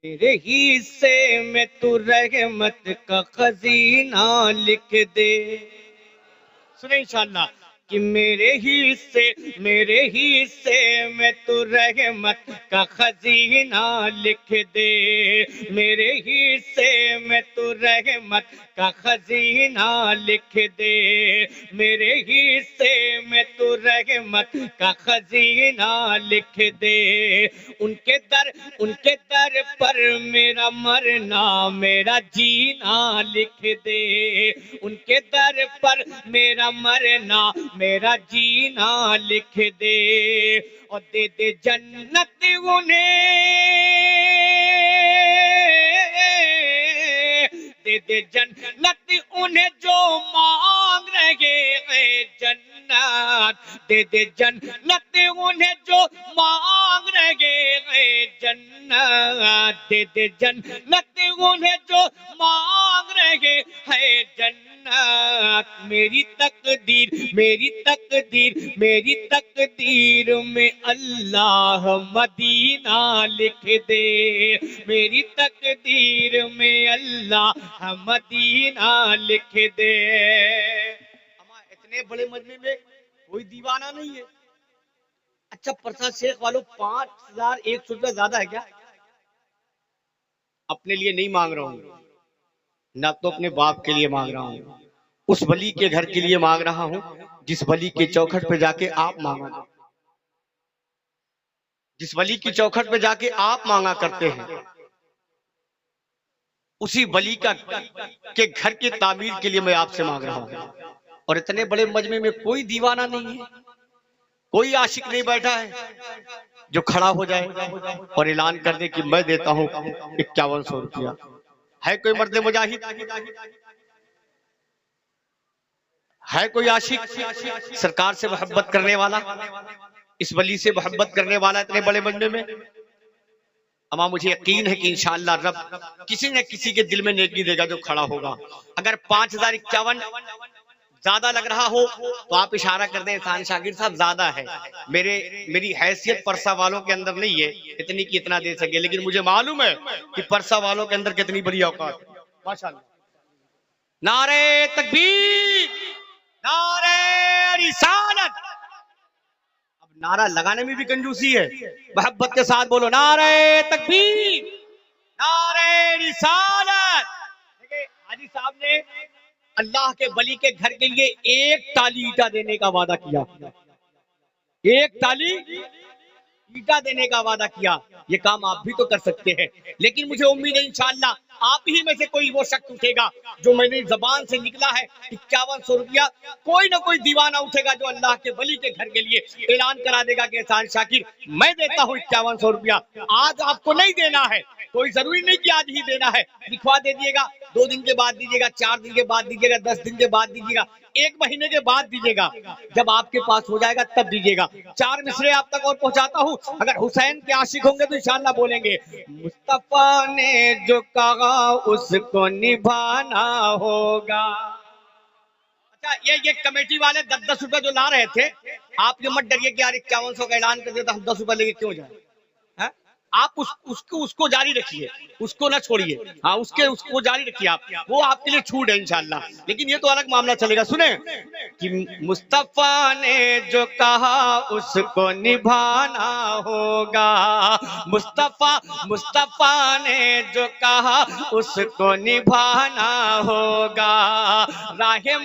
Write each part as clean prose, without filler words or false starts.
मेरे हिस्से में तू रहमत का खजीना लिख दे। सुने इंशाल्लाह कि मेरे हिस्से में तू रहमत का खजीना लिख दे। मेरे हिस्से में तू रहमत का खजीना लिख दे। मेरे हिस्से में तू रहमत का खजीना लिख दे। उनके दर पर मेरा मरना मेरा जीना लिख दे। उनके दर पर मेरा मरना मेरा जीना लिख दे। और दे दे जन्नत उन्हें, दे दे जन्नत उन्हें जो मांग रहे हैं जन्नत। दे दे जन्नत उन्हें जो मांग रहे हैं जन्नत। दे दे जन्नत उन्हें जो मांग रहे हैं जन्नत। मेरी तकदीर में अल्लाह मदीना लिख दे। मेरी तकदीर में अल्लाह मदीना लिख दे। इतने बड़े मजमे में कोई दीवाना नहीं है। अच्छा प्रसाद शेख वालों 5,100 ज्यादा है क्या? अपने लिए नहीं मांग रहा हूं, ना तो अपने बाप के लिए मांग रहा हूं, उस वली के घर के लिए मांग रहा हूं जिस वली के चौखट पे जाके आप मांगा, जिस वली की चौखट पे जाके आप मांगा करते हैं, उसी वली का के घर की तामीर के लिए मैं आपसे मांग रहा हूं। और इतने बड़े मजमे में कोई दीवाना नहीं है, कोई आशिक नहीं बैठा है जो खड़ा हो जाए और ऐलान कर दे कि मैं देता हूं 5100 रुपया। है कोई मर्द मुजाहिद, है कोई आशिक सरकार से मोहब्बत करने वाला, इस वली से मोहब्बत करने वाला इतने बड़े मजमे में? अमा मुझे यकीन है कि इंशाअल्लाह रब किसी न किसी के दिल में नेकी देगा जो खड़ा होगा। अगर 5051 ज्यादा लग रहा हो तो आप इशारा कर दें एहसान शाकिर साहब ज्यादा है। मेरी हैसियत परसा वालों के अंदर नहीं है इतनी कि इतना दे सके, लेकिन मुझे मालूम है कि परसा वालों के अंदर कितनी बड़ी औकात है। माशाअल्लाह। नारे तकबीर, नारे रिसालत। अब नारा लगाने में भी कंजूसी है, मोहब्बत के साथ बोलो नारे तकबीर, नारे रिसालत। देखिए हाजी साहब ने अल्लाह के वली के घर के लिए एक टाली ईटा देने का वादा किया, एक टाली ईटा देने का वादा किया। ये काम आप भी तो कर सकते हैं, लेकिन मुझे उम्मीद है इंशाअल्लाह आप ही में से कोई वो शख्स उठेगा जो मेरी जबान से निकला है 5100 रुपया। कोई ना कोई दीवाना उठेगा जो अल्लाह के वली के घर के लिए ऐलान करा देगा कि एहसान शाकिर मैं देता हूँ 5100 रुपया। आज आपको नहीं देना है, कोई जरूरी नहीं कि आज ही देना है, लिखवा दे दिएगा, 2 दिन के बाद दीजिएगा, 4 दिन के बाद दीजिएगा, 10 दिन के बाद दीजिएगा, 1 महीने के बाद दीजिएगा। जब आपके पास हो जाएगा तब दीजिएगा। 4 मिसरे आप तक और पहुंचाता हूं, अगर हुसैन के आशिक होंगे तो इंशाअल्लाह बोलेंगे मुस्तफा ने जो कहा उसको निभाना होगा। अच्छा ये कमेटी वाले 10-10 रुपए जो ला रहे थे, आप ये मत डरिए कि यार 5100 का ऐलान कर दिया तो हम 10 रुपए लेके क्यों जाए। आप उसको जारी रखिए, उसको ना छोड़िए। हाँ उसको जारी रखिए आप, वो आपके लिए छूट है इंशाअल्लाह। लेकिन ये तो अलग मामला चलेगा। सुने कि मुस्तफा ने जो कहा उसको निभाना होगा। मुस्तफा ने जो कहा उसको निभाना होगा। राहे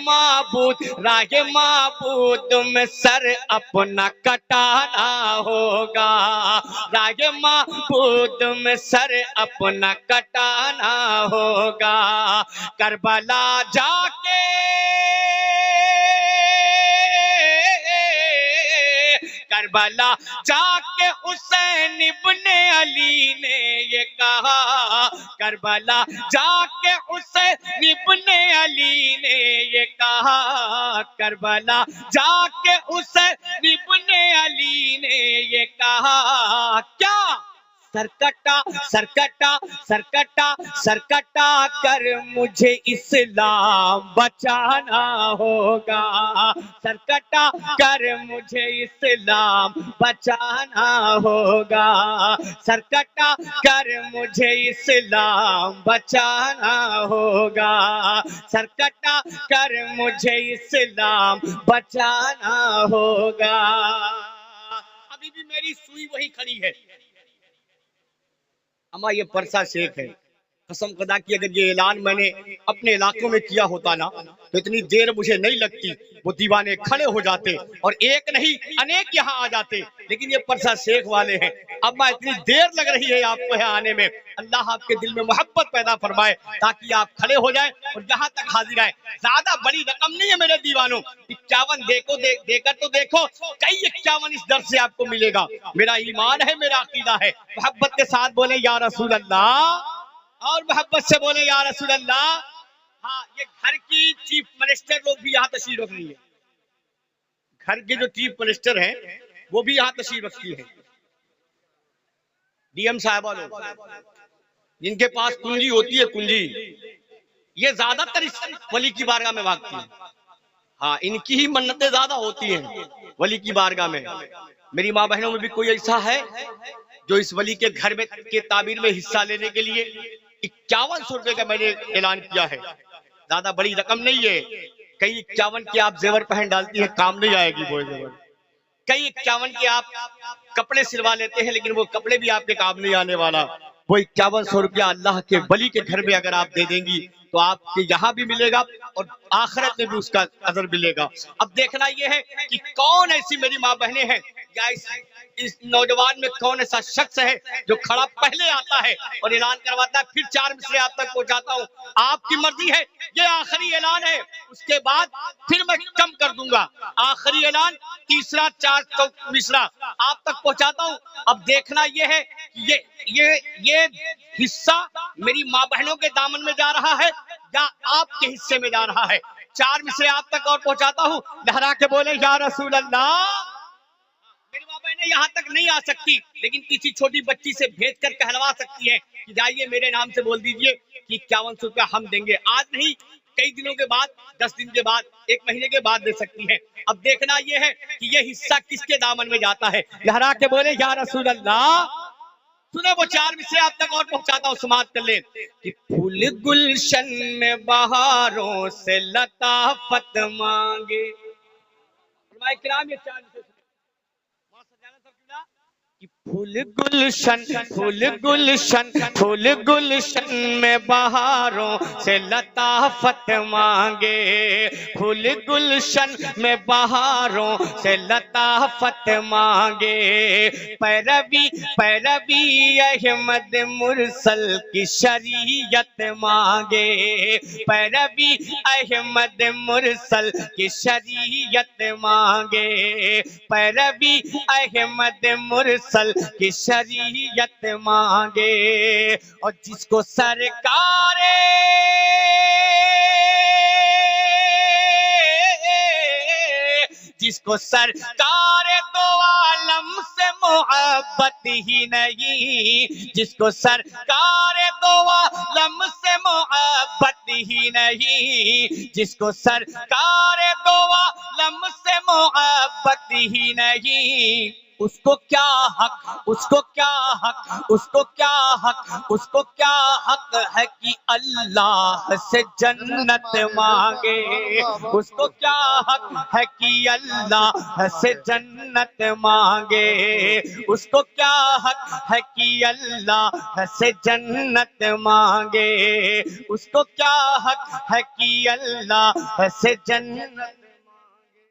माबूद में सर अपना कटाना होगा। राहे माबूद में सर अपना कटाना होगा। करबला जाके करबला जाके हुसैन इब्ने अली ने ये कहा। करबला जाके हुसैन इब्ने अली ने ये कहा। करबला जाके हुसैन इब्ने अली ने ये कहा। क्या सरकटा सरकटा सरकटा सरकटा कर मुझे इस्लाम बचाना होगा, सरकटा कर मुझे इस्लाम बचाना होगा, सरकटा कर मुझे इस्लाम बचाना होगा, सरकटा कर मुझे इस्लाम बचाना होगा। अभी भी मेरी सुई वही खड़ी है। अम्मा ये परसा शेख है, कसम खुदा की अगर ये ऐलान मैंने अपने इलाकों में किया होता ना तो इतनी देर मुझे नहीं लगती, वो दीवाने खड़े हो जाते और एक नहीं अनेक यहाँ आ जाते, लेकिन ये परसा शेख वाले हैं। अम्मा इतनी देर लग रही है आपको यहाँ आने में, अल्लाह आपके दिल में मोहब्बत पैदा फरमाए ताकि आप खड़े हो जाए और यहाँ तक हाजिर आए। ज्यादा बड़ी रकम नहीं है मेरे दीवानों, 51 देकर तो देखो, कई 51 इस दर से आपको मिलेगा। मेरा ईमान है, मेरा अकीदा है। मोहब्बत के साथ बोले या रसूल अल्लाह, और मोहब्बत से बोले या रसूल अल्लाह। हाँ, ये घर की चीफ मिनिस्टर लोग भी यहाँ तशरीफ रख रही है, घर के जो चीफ मिनिस्टर हैं वो भी यहाँ तशरीफ रखती है। डीएम साहबा लोग जिनके पास कुंजी होती है, कुंजी, ये ज्यादातर इस वली की बारगाह में भागती है। हाँ, इनकी ही मन्नतें ज्यादा होती हैं वली की बारगाह में। मेरी माँ बहनों में भी कोई ऐसा है जो इस वली के घर में के ताबीर में हिस्सा लेने के लिए 5100 रुपए का मैंने ऐलान किया है। ज्यादा बड़ी रकम नहीं है, कई 51 के आप जेवर पहन डालती है, काम नहीं आएगी वो जेवर। कई 51 के आप कपड़े सिलवा लेते हैं, लेकिन वो कपड़े भी आपके काम नहीं आने वाला। वो 5100 रुपया अल्लाह के वली के घर में अगर आप दे देंगी तो आपके यहाँ भी मिलेगा और आखिरत में भी उसका अजर मिलेगा। अब देखना यह है कि कौन ऐसी मेरी माँ बहनें हैं या इस नौजवान में कौन ऐसा शख्स है जो खड़ा पहले आता है और ऐलान करवाता है, फिर 4 मिसरे आप तक पहुंचाता हूँ। आपकी मर्जी है, ये आखिरी ऐलान है, उसके बाद फिर मैं कम कर दूंगा। आखिरी ऐलान, तीसरा 4 मिसरा आप तक पहुंचाता हूँ। अब देखना यह है कि ये हिस्सा मेरी माँ बहनों के दामन में जा रहा है या आपके हिस्से में जा रहा है। 4 मिसरे आप तक और पहुंचाता हूँ, लहरा के बोले या रसूल अल्लाह। मेरी माँ बहनें यहाँ तक नहीं आ सकती, लेकिन किसी छोटी बच्ची से भेज कर कहलवा सकती है कि जाइए मेरे नाम से बोल दीजिए कि 5100 रुपया हम देंगे। आज नहीं, कई दिनों के बाद, 10 दिन के बाद, 1 महीने के बाद दे सकती है। अब देखना यह है कि यह हिस्सा किसके दामन में जाता है। लहरा के बोले या रसूल अल्लाह। सुनो, वो 4 मिसरे आप तक और पहुंचाता हूँ, समाप्त कर ले कि फूल गुलशन में बहारों से लताफत मांगे। किराम, ये 4 मिसरे कि फूल गुलशन, फूल गुलशन, फूल गुलशन में बहारों से लताफत मांगे, फूल गुलशन में बहारों से लताफत मांगे। पैरवी पैरवी अहमद मुरसल की शरीयत मांगे, पैरवी अहमद मुरसल की शरीयत मांगे, पैरवी अहमद मुरसल की शरीयत मांगे। और जिसको सरकार जिसको सरकार दो आलम से मोहब्बत ही नहीं, जिसको सरकार दो आलम से मोहब्बत ही नहीं, जिसको सरकार दो आलम से मोहब्बत ही नहीं, उसको क्या हक, उसको क्या हक, उसको क्या हक, उसको क्या हक है कि अल्लाह से जन्नत मांगे। उसको क्या हक है कि अल्लाह से जन्नत मांगे। उसको क्या हक है कि अल्लाह से जन्नत मांगे। उसको क्या हक है कि अल्लाह से जन्नत